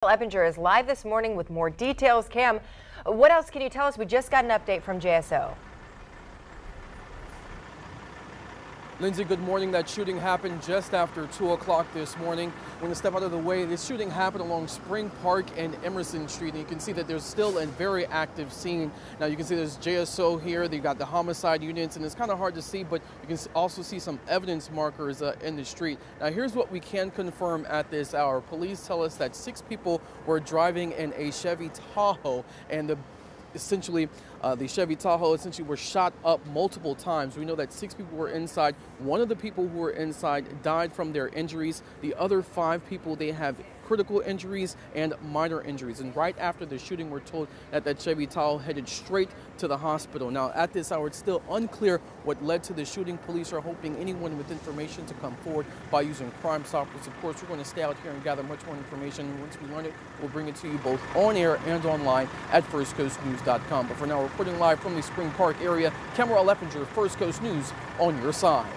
Eppinger is live this morning with more details. Cam, what else can you tell us? We just got an update from JSO. Lindsay, good morning. That shooting happened just after 2 o'clock this morning. We're going to step out of the way. This shooting happened along Spring Park and Emerson Street. And you can see that there's still a very active scene. Now you can see there's JSO here. They've got the homicide units, and it's kind of hard to see, but you can also see some evidence markers in the street. Now here's what we can confirm at this hour. Police tell us that 6 people were driving in a Chevy Tahoe, and the Chevy Tahoe were shot up multiple times. We know that 6 people were inside. One of the people who were inside died from their injuries. The other 5 people, they have critical injuries and minor injuries. And right after the shooting, we're told that that Chevy Tahoe headed straight to the hospital. Now, at this hour, it's still unclear what led to the shooting. Police are hoping anyone with information to come forward by using Crime Stoppers. Of course, we're going to stay out here and gather much more information. Once we learn it, we'll bring it to you both on air and online at firstcoastnews.com. But for now, reporting live from the Spring Park area, Jacksonville, Eppinger, First Coast News on your side.